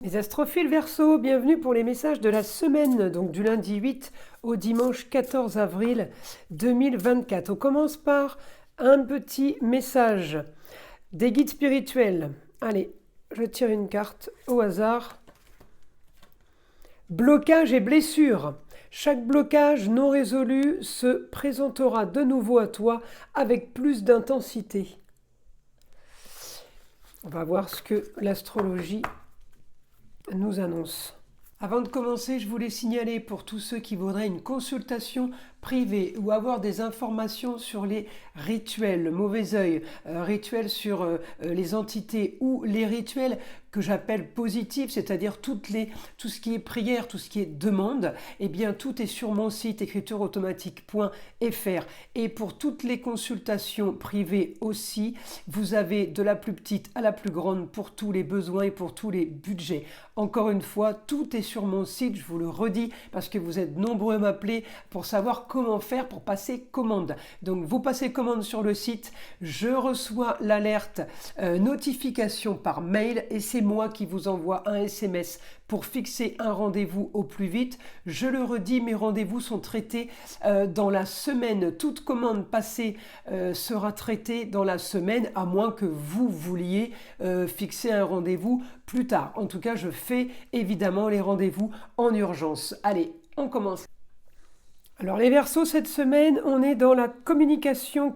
Les astrophiles Verseau, bienvenue pour les messages de la semaine, donc du lundi 8 au dimanche 14 avril 2024. On commence par un petit message des guides spirituels. Allez, je tire une carte au hasard. Blocage et blessure. Chaque blocage non résolu se présentera de nouveau à toi avec plus d'intensité. On va voir ce que l'astrologie nous annonce. Avant de commencer, je voulais signaler pour tous ceux qui voudraient une consultation privée ou avoir des informations sur les rituels, le mauvais œil, rituels sur les entités ou les rituels que j'appelle positifs, c'est-à-dire tout ce qui est prière, tout ce qui est demande, eh bien tout est sur mon site écritureautomatique.fr. Et pour toutes les consultations privées aussi, vous avez de la plus petite à la plus grande pour tous les besoins et pour tous les budgets. Encore une fois, tout est sur mon site, je vous le redis, parce que vous êtes nombreux à m'appeler pour savoir comment faire pour passer commande. Donc vous passez commande sur le site, je reçois l'alerte notification par mail et c'est moi qui vous envoie un SMS pour fixer un rendez-vous au plus vite. Je le redis, mes rendez-vous sont traités dans la semaine. Toute commande passée sera traitée dans la semaine, à moins que vous vouliez fixer un rendez-vous plus tard. En tout cas, je fais évidemment les rendez-vous en urgence. Allez, on commence. Alors les Verseaux, cette semaine, on est dans la communication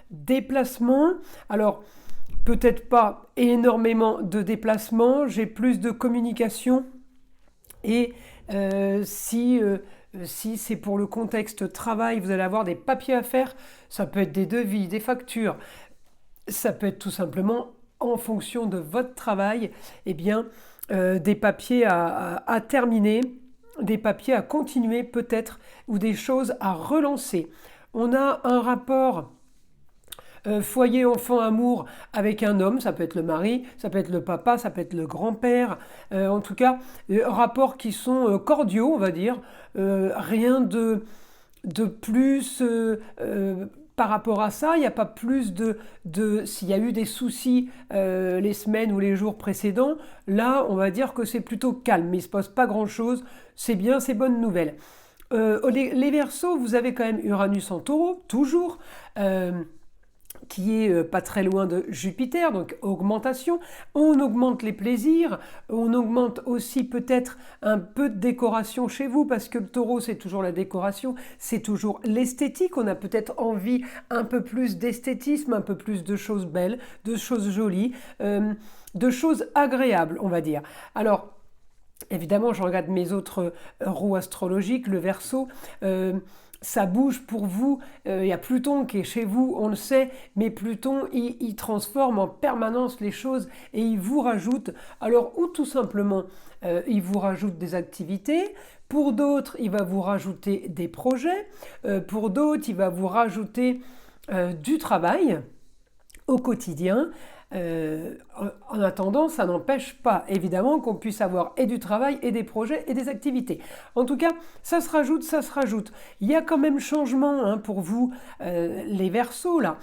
déplacement. Alors, peut-être pas énormément de déplacements, j'ai plus de communication. Et si c'est pour le contexte travail, vous allez avoir des papiers à faire, ça peut être des devis, des factures, ça peut être tout simplement en fonction de votre travail, eh bien, des papiers à terminer, des papiers à continuer peut-être, ou des choses à relancer. On a un rapport foyer, enfant, amour avec un homme, ça peut être le mari, ça peut être le papa, ça peut être le grand-père, en tout cas, rapports qui sont cordiaux, on va dire, rien de plus par rapport à ça, il n'y a pas plus s'il y a eu des soucis les semaines ou les jours précédents, là on va dire que c'est plutôt calme, mais il ne se passe pas grand chose, c'est bien, c'est bonne nouvelle. Les Verseaux, vous avez quand même Uranus en Taureau, toujours, qui est pas très loin de Jupiter, donc augmentation. On augmente les plaisirs, on augmente aussi peut-être un peu de décoration chez vous, parce que le Taureau, c'est toujours la décoration, c'est toujours l'esthétique. On a peut-être envie un peu plus d'esthétisme, un peu plus de choses belles, de choses jolies, de choses agréables, on va dire. Alors, évidemment, je regarde mes autres roues astrologiques, le Verseau. Ça bouge pour vous, il y a Pluton qui est chez vous, on le sait, mais Pluton, il transforme en permanence les choses et il vous rajoute, alors ou tout simplement, il vous rajoute des activités, pour d'autres, il va vous rajouter des projets, pour d'autres, il va vous rajouter du travail au quotidien. En attendant, ça n'empêche pas évidemment qu'on puisse avoir et du travail et des projets et des activités. En tout cas, ça se rajoute. Il y a quand même changement pour vous, les Verseaux là.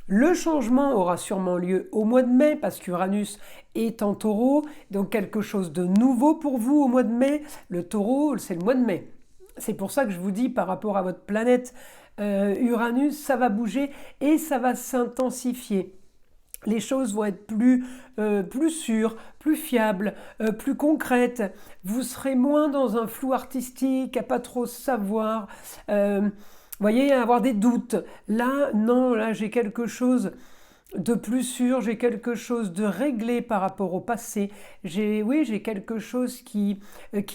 Le changement aura sûrement lieu au mois de mai parce qu'Uranus est en Taureau, donc quelque chose de nouveau pour vous au mois de mai. Le Taureau, c'est le mois de mai. C'est pour ça que je vous dis par rapport à votre planète Uranus, ça va bouger et ça va s'intensifier. Les choses vont être plus sûres, plus fiables, plus concrètes. Vous serez moins dans un flou artistique, à pas trop savoir. Voyez, à avoir des doutes. Là, non, là j'ai quelque chose de plus sûr, j'ai quelque chose de réglé par rapport au passé. J'ai quelque chose qui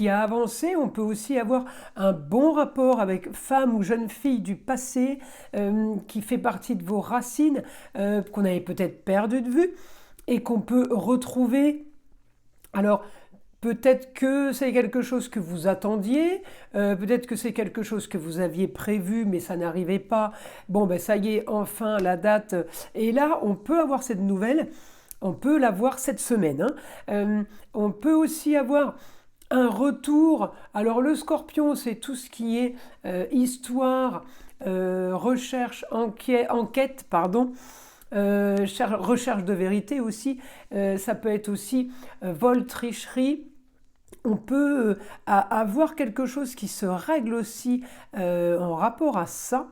a avancé. On peut aussi avoir un bon rapport avec femme ou jeune fille du passé qui fait partie de vos racines, qu'on avait peut-être perdu de vue et qu'on peut retrouver. Alors, peut-être que c'est quelque chose que vous attendiez, peut-être que c'est quelque chose que vous aviez prévu mais ça n'arrivait pas. Bon ben ça y est, enfin la date. Et là, on peut avoir cette nouvelle, on peut l'avoir cette semaine. On peut aussi avoir un retour. Alors le Scorpion, c'est tout ce qui est histoire, recherche, enquête, pardon. recherche de vérité aussi, ça peut être aussi vol, tricherie. On peut avoir quelque chose qui se règle aussi en rapport à ça.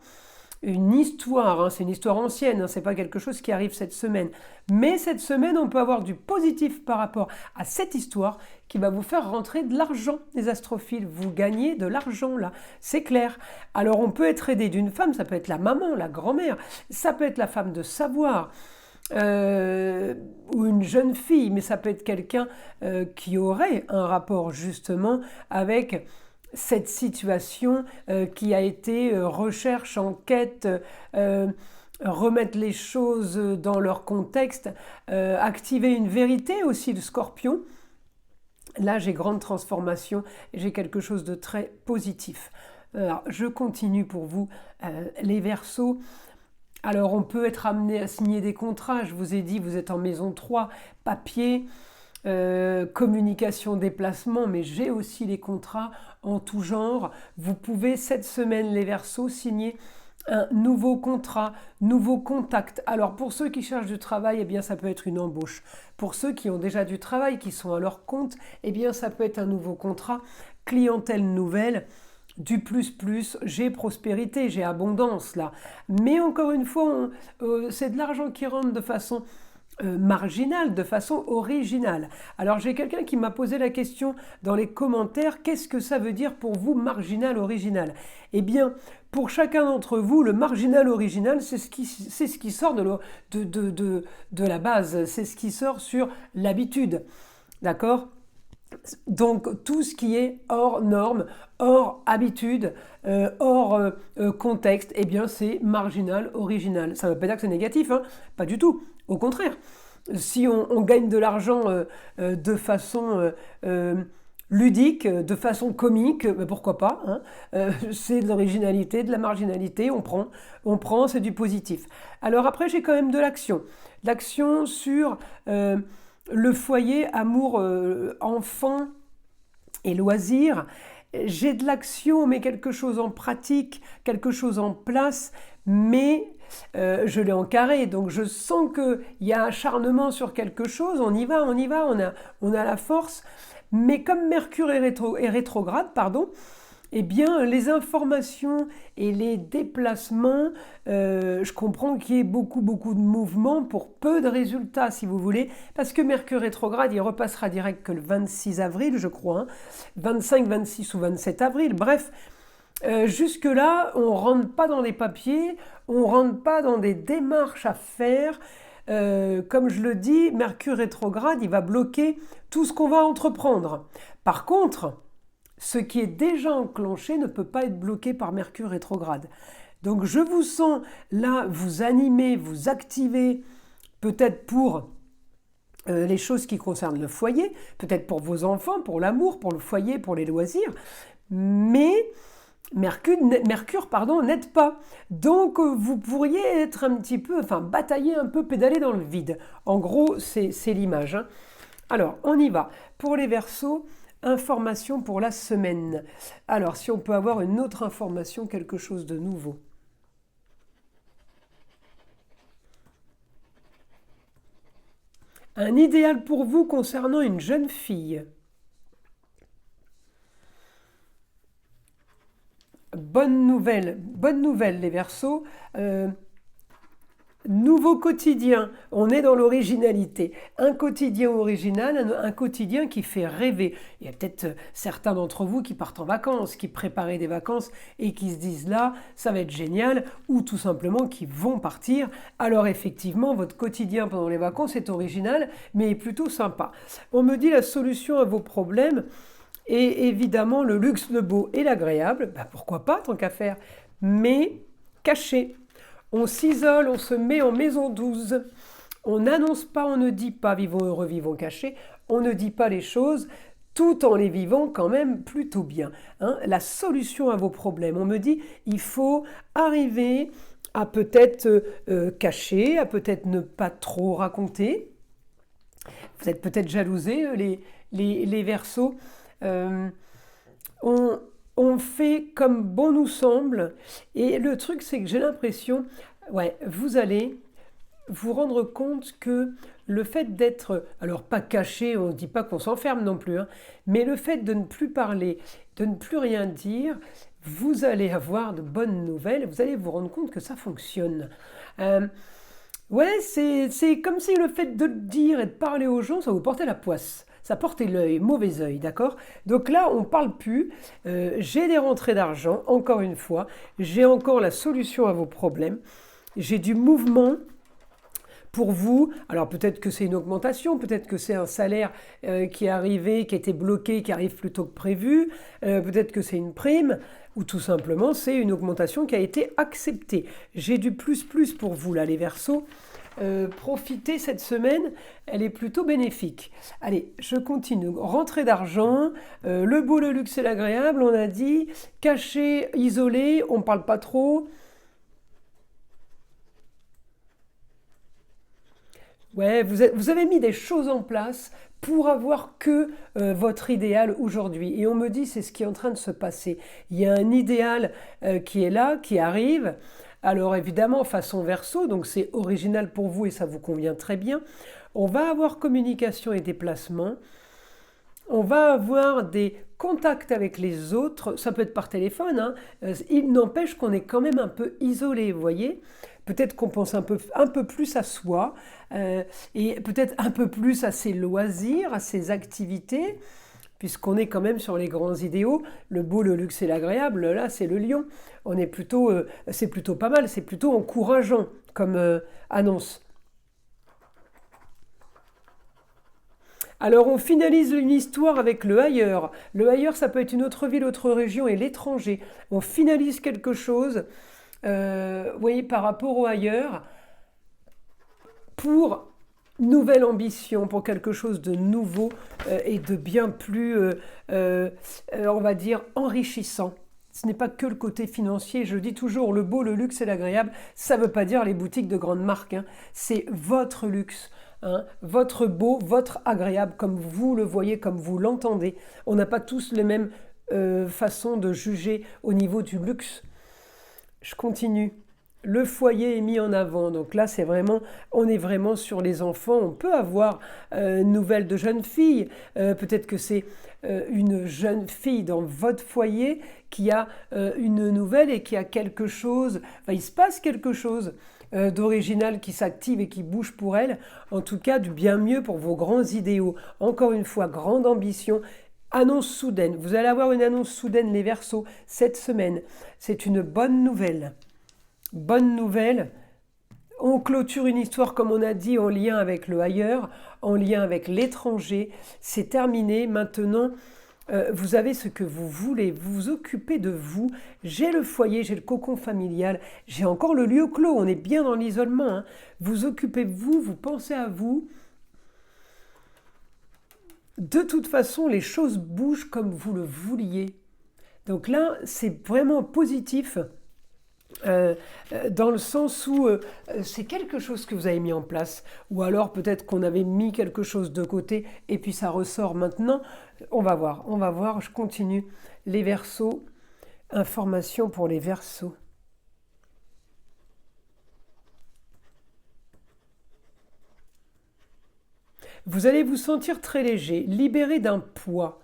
Une histoire, hein, c'est une histoire ancienne, hein, c'est pas quelque chose qui arrive cette semaine. Mais cette semaine, on peut avoir du positif par rapport à cette histoire qui va vous faire rentrer de l'argent, les astrophiles. Vous gagnez de l'argent là, c'est clair. Alors on peut être aidé d'une femme, ça peut être la maman, la grand-mère, ça peut être la femme de savoir. Ou une jeune fille, mais ça peut être quelqu'un qui aurait un rapport justement avec cette situation qui a été recherche, enquête, remettre les choses dans leur contexte, activer une vérité aussi, le Scorpion. Là, j'ai grande transformation et j'ai quelque chose de très positif. Alors, je continue pour vous, les Verseaux. Alors, on peut être amené à signer des contrats. Je vous ai dit, vous êtes en maison 3, papier, communication, déplacement, mais j'ai aussi les contrats en tout genre. Vous pouvez, cette semaine, les Verseaux, signer un nouveau contrat, nouveau contact. Alors, pour ceux qui cherchent du travail, eh bien, ça peut être une embauche. Pour ceux qui ont déjà du travail, qui sont à leur compte, eh bien, ça peut être un nouveau contrat, clientèle nouvelle. Du plus, j'ai prospérité, j'ai abondance là. Mais encore une fois, c'est de l'argent qui rentre de façon marginale, de façon originale. Alors j'ai quelqu'un qui m'a posé la question dans les commentaires, qu'est-ce que ça veut dire pour vous marginal, original? Eh bien, pour chacun d'entre vous, le marginal, original, c'est ce qui sort de la base, c'est ce qui sort sur l'habitude. D'accord ? Donc tout ce qui est hors norme, hors habitude, hors contexte, eh bien c'est marginal, original. Ça ne veut pas dire que c'est négatif, hein, pas du tout. Au contraire, si on gagne de l'argent de façon ludique, de façon comique, ben pourquoi pas, hein, c'est de l'originalité, de la marginalité, on prend, c'est du positif. Alors après j'ai quand même de l'action. L'action sur le foyer, amour, enfant et loisirs. J'ai de l'action, mais quelque chose en pratique, quelque chose en place, mais je l'ai en carré. Donc je sens qu'il y a acharnement sur quelque chose, on y va, on a la force. Mais comme Mercure est rétrograde, eh bien, les informations et les déplacements, je comprends qu'il y ait beaucoup de mouvements pour peu de résultats, si vous voulez, parce que Mercure rétrograde, il repassera direct que le 26 avril, je crois, hein, 25, 26 ou 27 avril, bref. Jusque-là, on ne rentre pas dans les papiers, on ne rentre pas dans des démarches à faire. Comme je le dis, Mercure rétrograde, il va bloquer tout ce qu'on va entreprendre. Par contre, ce qui est déjà enclenché ne peut pas être bloqué par Mercure rétrograde. Donc je vous sens là, vous animer, vous activer, peut-être pour les choses qui concernent le foyer, peut-être pour vos enfants, pour l'amour, pour le foyer, pour les loisirs, mais Mercure n'aide pas. Donc vous pourriez être un petit peu, batailler un peu, pédaler dans le vide. En gros, c'est l'image. Hein. Alors, on y va. Pour les Verseaux, information pour la semaine. Alors, si on peut avoir une autre information, quelque chose de nouveau. Un idéal pour vous concernant une jeune fille. Bonne nouvelle les Verseaux. Nouveau quotidien, on est dans l'originalité. Un quotidien original, un quotidien qui fait rêver. Il y a peut-être certains d'entre vous qui partent en vacances, qui préparaient des vacances et qui se disent là, ça va être génial, ou tout simplement qui vont partir. Alors effectivement, votre quotidien pendant les vacances est original, mais est plutôt sympa. On me dit la solution à vos problèmes. Et évidemment, le luxe, le beau et l'agréable, pourquoi pas, tant qu'à faire, mais caché. On s'isole, on se met en maison 12. On n'annonce pas, on ne dit pas, vivons heureux, vivons cachés. On ne dit pas les choses, tout en les vivant quand même plutôt bien. Hein. La solution à vos problèmes, on me dit, il faut arriver à peut-être cacher, à peut-être ne pas trop raconter. Vous êtes peut-être jalousés, les Verseaux. On fait comme bon nous semble. Et le truc, c'est que j'ai l'impression, vous allez vous rendre compte que le fait d'être, alors pas caché, on ne dit pas qu'on s'enferme non plus, hein, mais le fait de ne plus parler, de ne plus rien dire, vous allez avoir de bonnes nouvelles, vous allez vous rendre compte que ça fonctionne. Ouais, c'est comme si le fait de le dire et de parler aux gens, ça vous portait la poisse. Ça portait l'œil, mauvais œil, d'accord? Donc là, on ne parle plus. J'ai des rentrées d'argent, encore une fois. J'ai encore la solution à vos problèmes. J'ai du mouvement pour vous. Alors peut-être que c'est une augmentation, peut-être que c'est un salaire qui est arrivé, qui a été bloqué, qui arrive plus tôt que prévu. Peut-être que c'est une prime. Ou tout simplement, c'est une augmentation qui a été acceptée. J'ai du plus pour vous, là, les Verseaux. Profitez cette semaine, elle est plutôt bénéfique. Allez, je continue. Rentrée d'argent, le beau, le luxe et l'agréable, on a dit. Caché, isolé, on ne parle pas trop. Ouais, vous avez mis des choses en place pour avoir que votre idéal aujourd'hui. Et on me dit, c'est ce qui est en train de se passer. Il y a un idéal qui est là, qui arrive. Alors évidemment, façon Verseau, donc c'est original pour vous et ça vous convient très bien. On va avoir communication et déplacement. On va avoir des contacts avec les autres, ça peut être par téléphone, hein. Il n'empêche qu'on est quand même un peu isolé, vous voyez. Peut-être qu'on pense un peu plus à soi et peut-être un peu plus à ses loisirs, à ses activités, puisqu'on est quand même sur les grands idéaux. Le beau, le luxe et l'agréable, là c'est le lion. On est plutôt, c'est plutôt pas mal, c'est plutôt encourageant comme annonce. Alors on finalise une histoire avec le ailleurs. Le ailleurs, ça peut être une autre ville, autre région et l'étranger. On finalise quelque chose, vous voyez, par rapport au ailleurs, pour nouvelle ambition, pour quelque chose de nouveau et de bien plus, on va dire, enrichissant. Ce n'est pas que le côté financier, je dis toujours, le beau, le luxe et l'agréable, ça ne veut pas dire les boutiques de grandes marques, hein. C'est votre luxe. Hein, votre beau, votre agréable, comme vous le voyez, comme vous l'entendez. On n'a pas tous les mêmes façons de juger au niveau du luxe. Je continue. Le foyer est mis en avant. Donc là, on est vraiment sur les enfants. On peut avoir une nouvelle de jeune fille. Peut-être que c'est une jeune fille dans votre foyer qui a une nouvelle et qui a quelque chose. Enfin, il se passe quelque chose d'original qui s'active et qui bouge pour elle. En tout cas, du bien mieux pour vos grands idéaux. Encore une fois, grande ambition. Annonce soudaine. Vous allez avoir une annonce soudaine, les Verseaux, cette semaine. C'est une bonne nouvelle. Bonne nouvelle. On clôture une histoire, comme on a dit, en lien avec le ailleurs, en lien avec l'étranger. C'est terminé. Maintenant, vous avez ce que vous voulez, vous vous occupez de vous. J'ai le foyer, j'ai le cocon familial, j'ai encore le lieu clos, on est bien dans l'isolement, hein. Vous occupez de vous, vous pensez à vous. De toute façon, les choses bougent comme vous le vouliez. Donc là, c'est vraiment positif. Dans le sens où c'est quelque chose que vous avez mis en place, ou alors peut-être qu'on avait mis quelque chose de côté et puis ça ressort maintenant. On va voir, je continue. Les Verseaux, information pour les Verseaux. Vous allez vous sentir très léger, libéré d'un poids.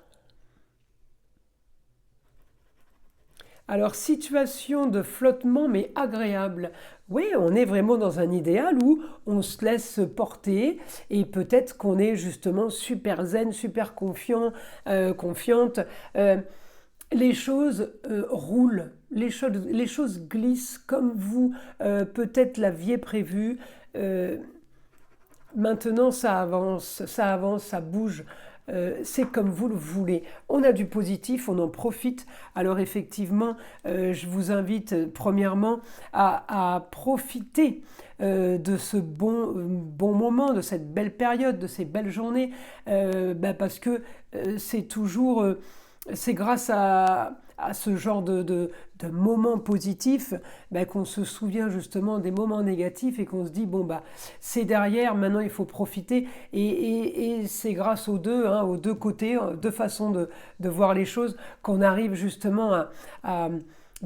Alors, situation de flottement, mais agréable. Oui, on est vraiment dans un idéal où on se laisse porter et peut-être qu'on est justement super zen, super confiante. Les choses roulent, les choses glissent comme vous peut-être l'aviez prévu. Maintenant, ça avance, ça bouge. C'est comme vous le voulez. On a du positif, on en profite. Alors effectivement, je vous invite premièrement à profiter de ce bon moment, de cette belle période, de ces belles journées, parce que c'est toujours, c'est grâce à ce genre de moments positifs qu'on se souvient justement des moments négatifs et qu'on se dit bon c'est derrière, maintenant il faut profiter et c'est grâce aux deux côtés, deux façons de voir les choses qu'on arrive justement à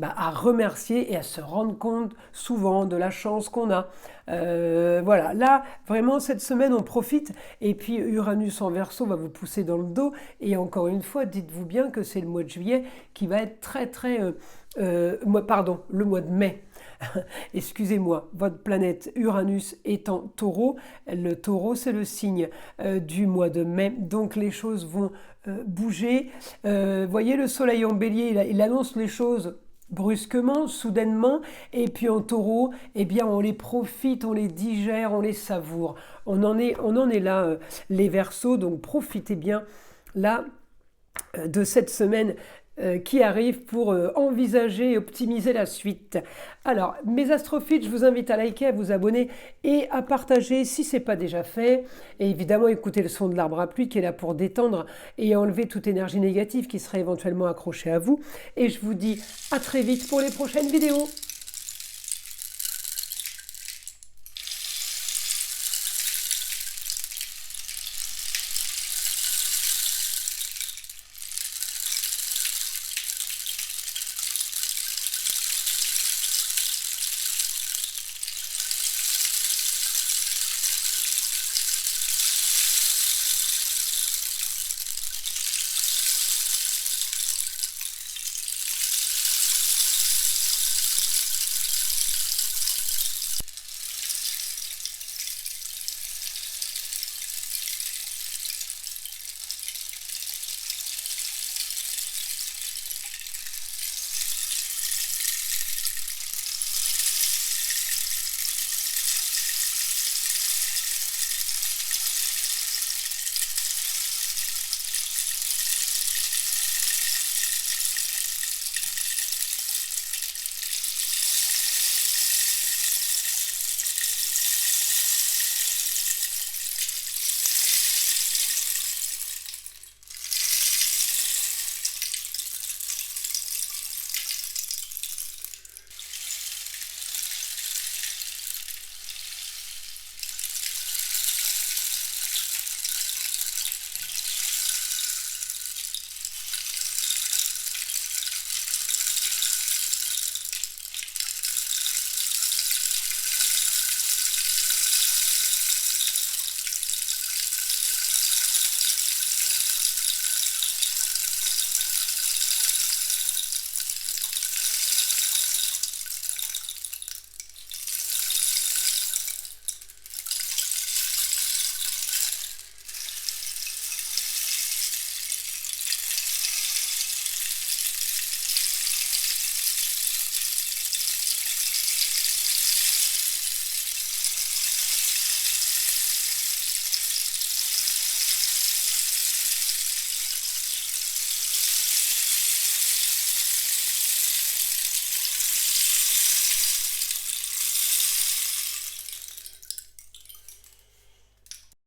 à remercier et à se rendre compte souvent de la chance qu'on a. Voilà, là, vraiment, cette semaine, on profite. Et puis, Uranus en Verseau va vous pousser dans le dos. Et encore une fois, dites-vous bien que c'est le mois de juillet qui va être pardon, le mois de mai. Excusez-moi, votre planète Uranus est en Taureau. Le Taureau, c'est le signe du mois de mai. Donc, les choses vont bouger. Voyez, le Soleil en Bélier, il annonce les choses brusquement, soudainement, et puis en Taureau, eh bien on les profite, on les digère, on les savoure. On en est là, les Verseaux, donc profitez bien là de cette semaine qui arrive pour envisager et optimiser la suite. Alors, mes astrophiles, je vous invite à liker, à vous abonner et à partager si ce n'est pas déjà fait. Et évidemment, écoutez le son de l'arbre à pluie qui est là pour détendre et enlever toute énergie négative qui serait éventuellement accrochée à vous. Et je vous dis à très vite pour les prochaines vidéos.